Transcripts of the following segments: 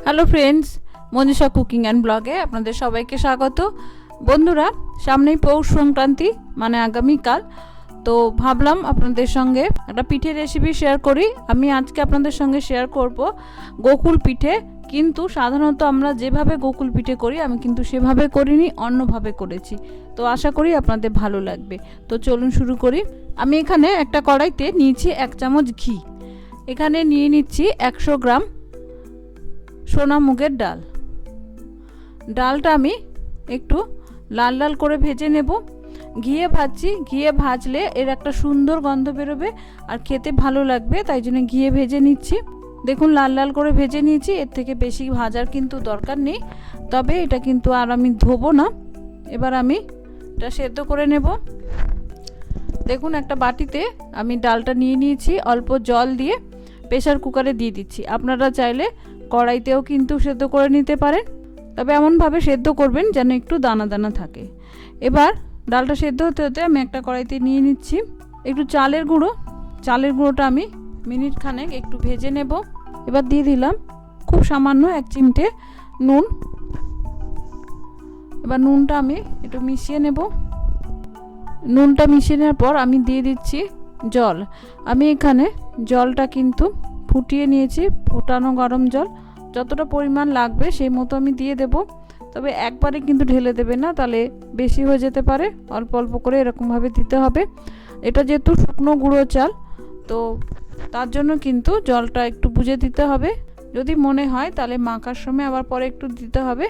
Hello friends, Manisha cooking and ব্লগে আপনাদের সবাইকে স্বাগত। বন্ধুরা, সামনেই পৌষ সংক্রান্তি, মানে আগামীকাল। তো ভাবলাম আপনাদের সঙ্গে একটা পিঠে রেসিপি শেয়ার করি। আমি আজকে আপনাদের সঙ্গে শেয়ার করব গোকুল পিঠে। কিন্তু সাধারণত আমরা যেভাবে গোকুল পিঠে করি, আমি কিন্তু সেভাবে করিনি, অন্যভাবে করেছি। তো আশা করি আপনাদের ভালো লাগবে। তো চলুন শুরু করি। আমি এখানে একটা কড়াইতে নিয়েছি 1 চামচ ঘি। এখানে নিয়ে নিচ্ছি 100 গ্রাম সোনা মুগের ডাল। ডালটা আমি একটু লাল লাল করে ভেজে নেব। ঘিয়ে ভাজছি, ঘিয়ে ভাজলে এর একটা সুন্দর গন্ধ বেরোবে আর খেতে ভালো লাগবে, তাই জন্য ঘিয়ে ভেজে নিচ্ছি। দেখুন লাল লাল করে ভেজে নিয়েছি, এর থেকে বেশি ভাজার কিন্তু দরকার নেই। তবে এটা কিন্তু আর আমি ধোবো না। এবার আমি এটা সেদ্ধ করে নেব। দেখুন একটা বাটিতে আমি ডালটা নিয়ে নিয়েছি, অল্প জল দিয়ে প্রেসার কুকারে দিয়ে দিচ্ছি। আপনারা চাইলে কড়াইতেও কিন্তু সেদ্ধ করে নিতে পারেন, তবে এমনভাবে সেদ্ধ করবেন যেন একটু দানা দানা থাকে। এবার ডালটা সেদ্ধ হতে হতে আমি একটা কড়াইতে নিয়ে নিচ্ছি একটু চালের গুঁড়ো। চালের গুঁড়োটা আমি মিনিট খানেক একটু ভেজে নেব। এবার দিয়ে দিলাম খুব সামান্য 1 চিমটে নুন। এবার নুনটা আমি একটু মিশিয়ে নেব। নুনটা মিশিয়ে নেওয়ার পর আমি দিয়ে দিচ্ছি জল। আমি এখানে জলটা কিন্তু ফুটিয়ে নিয়েছি, ফোটানো গরম জল। যতটা পরিমাণ লাগবে সেই মতো আমি দিয়ে দেব। তবে একবারে কিন্তু ঢেলে দেবে না, তাহলে বেশি হয়ে যেতে পারে। অল্প অল্প করে এরকমভাবে দিতে হবে। এটা যেহেতু শুকনো গুঁড়ো চাল, তো তার জন্য কিন্তু জলটা একটু বুঝে দিতে হবে। যদি মনে হয় তাহলে মাখার সময় আবার পরে একটু দিতে হবে।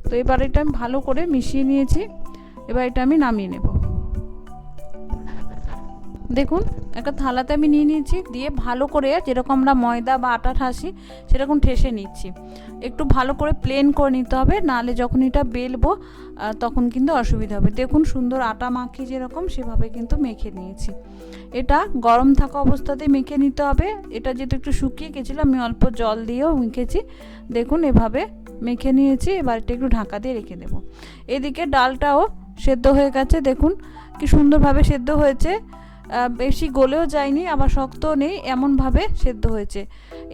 তো এবার এটা আমি ভালো করে মিশিয়ে নিয়েছি। এবার এটা আমি নামিয়ে নেব। দেখুন একটা থালাতে আমি নিয়ে নিয়েছি, দিয়ে ভালো করে যেরকম আমরা ময়দা বা আটা ঠাসি সেরকম ঠেসে নিচ্ছি। একটু ভালো করে প্লেন করে নিতে হবে, নাহলে যখন এটা বেলবো তখন কিন্তু অসুবিধা হবে। দেখুন সুন্দর আটা মাখি যেরকম সেভাবে কিন্তু মেখে নিয়েছি। এটা গরম থাকা অবস্থাতেই মেখে নিতে হবে। এটা যেহেতু একটু শুকিয়ে গেছিলো, আমি অল্প জল দিয়েও মেখেছি। দেখুন এভাবে মেখে নিয়েছি। এবার এটা একটু ঢাকা দিয়ে রেখে দেবো। এদিকে ডালটাও সেদ্ধ হয়ে গেছে। দেখুন কি সুন্দরভাবে সেদ্ধ হয়েছে, বেশি গলেও যায়নি আবার শক্তও নেই, এমনভাবে সেদ্ধ হয়েছে।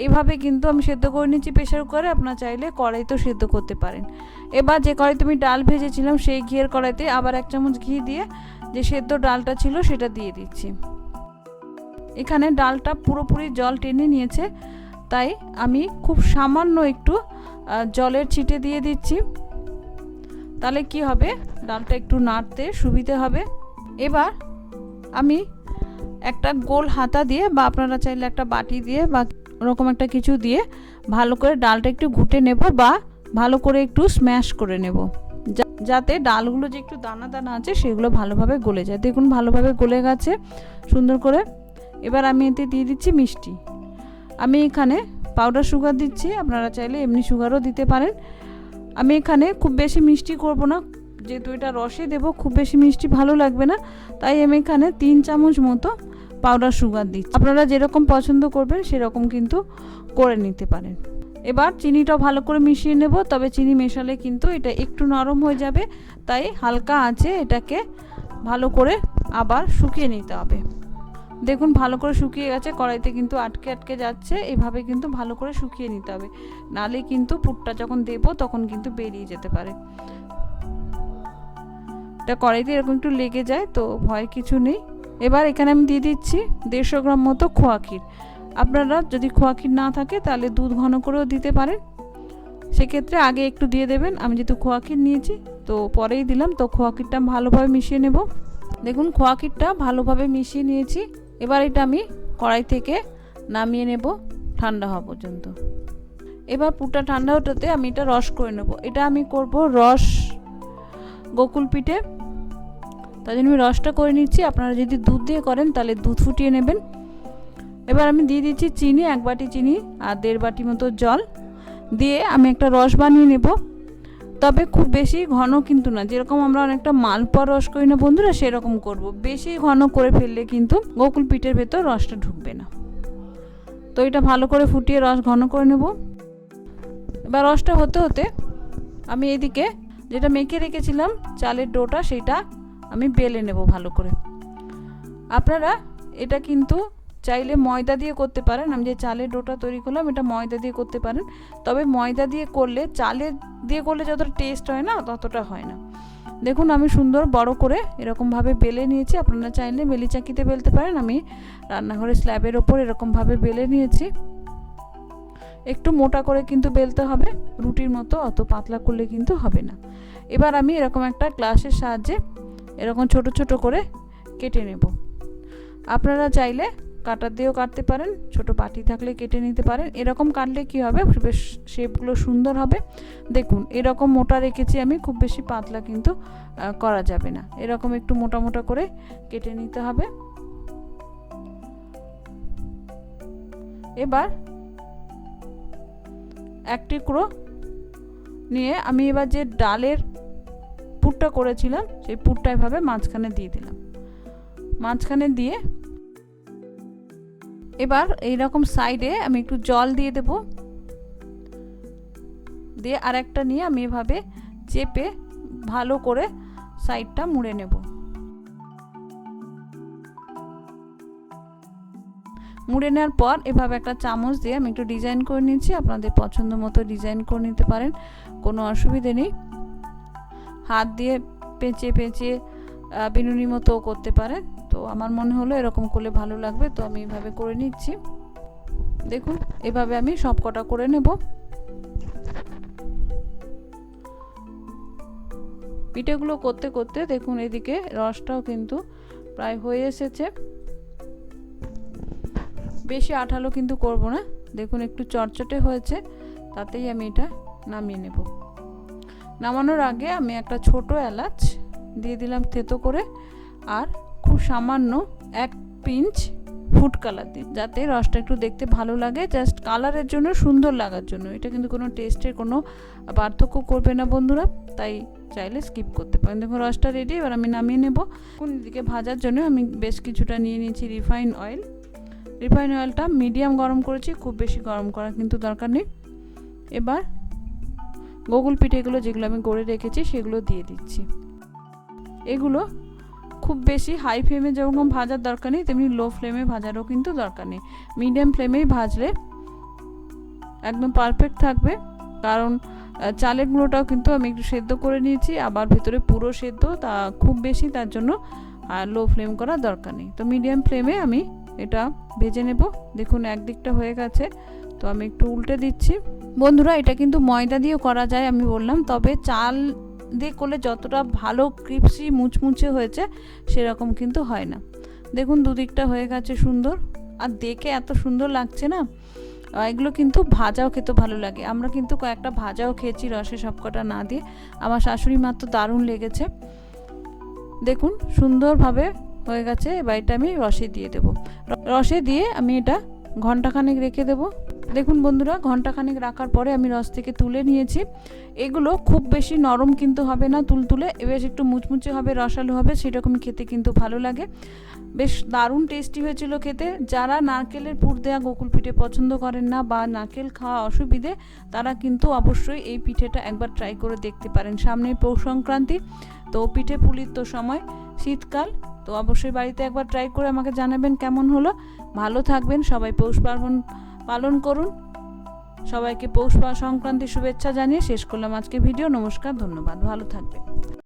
এইভাবে কিন্তু আমি সেদ্ধ করে নিচ্ছি প্রেসার কুকারে। আপনারা চাইলে কড়াইতেও সেদ্ধ করতে পারেন। এবার যে কড়াইতে আমি ডাল ভেজেছিলাম সেই ঘিয়ের কড়াইতে আবার 1 চামচ ঘি দিয়ে যে সেদ্ধ ডালটা ছিল সেটা দিয়ে দিচ্ছি। এখানে ডালটা পুরোপুরি জল টেনে নিয়েছে, তাই আমি খুব সামান্য একটু জলের ছিটে দিয়ে দিচ্ছি। তাহলে কি হবে, ডালটা একটু নাড়তে সুবিধে হবে। এবার আমি একটা গোল হাতা দিয়ে বা আপনারা চাইলে একটা বাটি দিয়ে বা ওরকম একটা কিছু দিয়ে ভালো করে ডালটা একটু ঘুটে নেব বা ভালো করে একটু স্ম্যাশ করে নেব, যাতে ডালগুলো যে একটু দানা দানা আছে সেগুলো ভালোভাবে গলে যায়। দেখুন ভালোভাবে গলে গেছে সুন্দর করে। এবার আমি এতে দিয়ে দিচ্ছি মিষ্টি। আমি এখানে পাউডার সুগার দিচ্ছি, আপনারা চাইলে এমনি সুগারও দিতে পারেন। আমি এখানে খুব বেশি মিষ্টি করব না, যেহেতু এটা রসে দেবো, খুব বেশি মিষ্টি ভালো লাগবে না। তাই আমি এখানে 3 চামচ মতো পাউডার সুগার দিচ্ছি। আপনারা যেরকম পছন্দ করবেন সেরকম কিন্তু করে নিতে পারেন। এবার চিনিটাও ভালো করে মিশিয়ে নেব। তবে চিনি মেশালে কিন্তু এটা একটু নরম হয়ে যাবে, তাই হালকা আঁচে এটাকে ভালো করে আবার শুকিয়ে নিতে হবে। দেখুন ভালো করে শুকিয়ে গেছে, কড়াইতে কিন্তু আটকে আটকে যাচ্ছে। এভাবে কিন্তু ভালো করে শুকিয়ে নিতে হবে, নাহলে কিন্তু পুরটা যখন দেবো তখন কিন্তু বেরিয়ে যেতে পারে। এটা কড়াইতে এরকম একটু লেগে যায়, তো ভয় কিছু নেই। এবার এখানে আমি দিয়ে দিচ্ছি 150 গ্রাম মতো খোয়া ক্ষীর। আপনারা যদি খোয়া ক্ষীর না থাকে তাহলে দুধ ঘন করেও দিতে পারেন, সেক্ষেত্রে আগে একটু দিয়ে দেবেন। আমি যেহেতু খোয়া ক্ষীর নিয়েছি তো পরেই দিলাম। তো খোয়া ক্ষীরটা ভালোভাবে মিশিয়ে নেব। দেখুন খোয়া ক্ষীরটা ভালোভাবে মিশিয়ে নিয়েছি। এবার এটা আমি কড়াই থেকে নামিয়ে নেব ঠান্ডা হওয়া পর্যন্ত। এবার পুরটা ঠান্ডা হতে আমি এটা রস করে নেব। এটা আমি করব রস গোকুল পিঠে, তাই জন্য আমি রসটা করে নিচ্ছি। আপনারা যদি দুধ দিয়ে করেন তাহলে দুধ ফুটিয়ে নেবেন। এবার আমি দিয়ে দিচ্ছি চিনি, 1 বাটি চিনি আর 1.5 বাটি মতো জল দিয়ে আমি একটা রস বানিয়ে নেব। তবে খুব বেশি ঘন কিন্তু না, যেরকম আমরা অনেকটা মালপোয়া রস করি না বন্ধুরা, সেরকম করব। বেশি ঘন করে ফেললে কিন্তু গোকুল পিঠের ভেতর রসটা ঢুকবে না। তো এটা ভালো করে ফুটিয়ে রস ঘন করে নেব। এবার রসটা হতে হতে আমি এদিকে যেটা মেখে রেখেছিলাম চালের ডোটা, সেটা আমি বেলে নেব ভালো করে। আপনারা এটা কিন্তু চাইলে ময়দা দিয়ে করতে পারেন। আমি যে চালের ডোটা তৈরি করলাম এটা ময়দা দিয়ে করতে পারেন, তবে ময়দা দিয়ে করলে চালের দিয়ে করলে যতটা টেস্ট হয় না ততটা হয় না। দেখুন আমি সুন্দর বড় করে এরকমভাবে বেলে নিয়েছি। আপনারা চাইলে বেলি চাকিতে বেলতে পারেন, আমি রান্নাঘরের স্ল্যাবের ওপর এরকমভাবে বেলে নিয়েছি। একটু মোটা করে কিন্তু বেলতে হবে, রুটির মতো অত পাতলা করলে কিন্তু হবে না। এবার আমি এরকম একটা গ্লাসের সাহায্যে এরকম ছোট ছোট করে কেটে নেব। আপনারা চাইলে কাটার দিয়েও কাটতে পারেন, ছোট বাটি থাকলে কেটে নিতে পারেন। এরকম কাটলে কি হবে, বেশ শেপগুলো সুন্দর হবে। দেখুন এরকম মোটা রেখেছি আমি, খুব বেশি পাতলা কিন্তু করা যাবে না, এরকম একটু মোটা মোটা করে কেটে নিতে হবে। এবার এক টুকরো নিয়ে আমি এবার যে ডালের পুরটা করেছিলাম সেই পুরটা এভাবে মাঝখানে দিয়ে দিলাম। মাঝখানে দিয়ে এবার এইরকম সাইডে আমি একটু জল দিয়ে দেব, দিয়ে আর একটা নিয়ে আমি এভাবে চেপে ভালো করে সাইডটা মুড়ে নেব। মুড়ে নেওয়ার পর এভাবে একটা চামচ দিয়ে আমি একটু ডিজাইন করে নিচ্ছি। আপনাদের পছন্দ মতো ডিজাইন করে নিতে পারেন, কোনো অসুবিধে নেই। হাত দিয়ে পেঁচে পেঁচে বিনুনি মতো করতে পারেন, তো আমার মনে হলো এরকম করলে ভালো লাগবে, তো আমি এভাবে করে নিচ্ছি। দেখুন এভাবে আমি সব কটা করে নেব। পিঠেগুলো করতে করতে দেখুন এদিকে রসটাও কিন্তু প্রায় হয়ে এসেছে। বেশি আঠালো কিন্তু করব না, দেখুন একটু চটচটে হয়েছে, তাতেই আমি এটা নামিয়ে নেব। নামানোর আগে আমি একটা ছোট এলাচ দিয়ে দিলাম থেতো করে, আর খুব সামান্য 1 পিঞ্চ ফুড কালার দিই, যাতে রসটা একটু দেখতে ভালো লাগে, জাস্ট কালারের জন্য, সুন্দর লাগার জন্য। এটা কিন্তু কোনো টেস্টের কোনো পার্থক্য করবে না বন্ধুরা, তাই চাইলে স্কিপ করতে পারেন। দেখুন রসটা রেডি, এবার আমি নামিয়ে নেব। কোন দিকে ভাজার জন্য আমি বেশ কিছুটা নিয়ে নিয়েছি রিফাইন অয়েল। রিফাইন অয়েলটা মিডিয়াম গরম করেছি, খুব বেশি গরম করা কিন্তু দরকার নেই। এবার গোকুল পিঠেগুলো যেগুলো আমি গড়ে রেখেছি সেগুলো দিয়ে দিচ্ছি। এগুলো খুব বেশি হাই ফ্লেমে যেরকম ভাজার দরকার নেই, তেমনি লো ফ্লেমে ভাজারও কিন্তু দরকার নেই। মিডিয়াম ফ্লেমেই ভাজলে একদম পারফেক্ট থাকবে, কারণ চালের গুঁড়োটাও কিন্তু আমি একটু সেদ্ধ করে নিয়েছি, আবার ভেতরে পুরো সেদ্ধ, তা খুব বেশি তার জন্য আর লো ফ্লেম করার দরকার নেই। তো মিডিয়াম ফ্লেমে আমি এটা ভেজে নেব। দেখুন একদিকটা হয়ে গেছে, তো আমি একটু উল্টে দিচ্ছি। বন্ধুরা এটা কিন্তু ময়দা দিয়েও করা যায় আমি বললাম, তবে চাল দিয়ে করলে যতটা ভালো ক্রিপসি মুচমুচে হয়েছে সেরকম কিন্তু হয় না। দেখুন দুদিকটা হয়ে গেছে সুন্দর, আর দেখে এত সুন্দর লাগছে না। এগুলো কিন্তু ভাজাও খেতে ভালো লাগে, আমরা কিন্তু কয়েকটা ভাজাও খেয়েছি রসে সবকটা না দিয়ে, আমার শাশুড়ি মার তো দারুণ লেগেছে। দেখুন সুন্দরভাবে হয়ে গেছে। এবার এটা আমি রসে দিয়ে দেব। রসে দিয়ে আমি এটা ঘন্টাখানেক রেখে দেব। দেখুন বন্ধুরা ঘন্টাখানেক রাখার পরে আমি রস থেকে তুলে নিয়েছি। এগুলো খুব বেশি নরম কিন্তু হবে না, তুলতুলে, বেশ একটু মুচমুচে হবে, রসালো হবে, সেরকমই খেতে কিন্তু ভালো লাগে। বেশ দারুণ টেস্টি হয়েছিল খেতে। যারা নারকেলের পুর দেওয়া গোকুল পিঠে পছন্দ করেন না বা নারকেল খাওয়া অসুবিধে, তারা কিন্তু অবশ্যই এই পিঠেটা একবার ট্রাই করে দেখতে পারেন। সামনে পৌষ সংক্রান্তি, তো পিঠে পুলির তো সময়, শীতকাল, তো অবশ্যই বাড়িতে একবার ট্রাই করে আমাকে জানাবেন কেমন হলো। ভালো থাকবেন সবাই, পৌষ পার্বণ পালন করুন। সবাইকে পৌষ সংক্রান্তির শুভেচ্ছা জানিয়ে শেষ করলাম আজকে ভিডিও। নমস্কার, ধন্যবাদ, ভালো থাকবেন।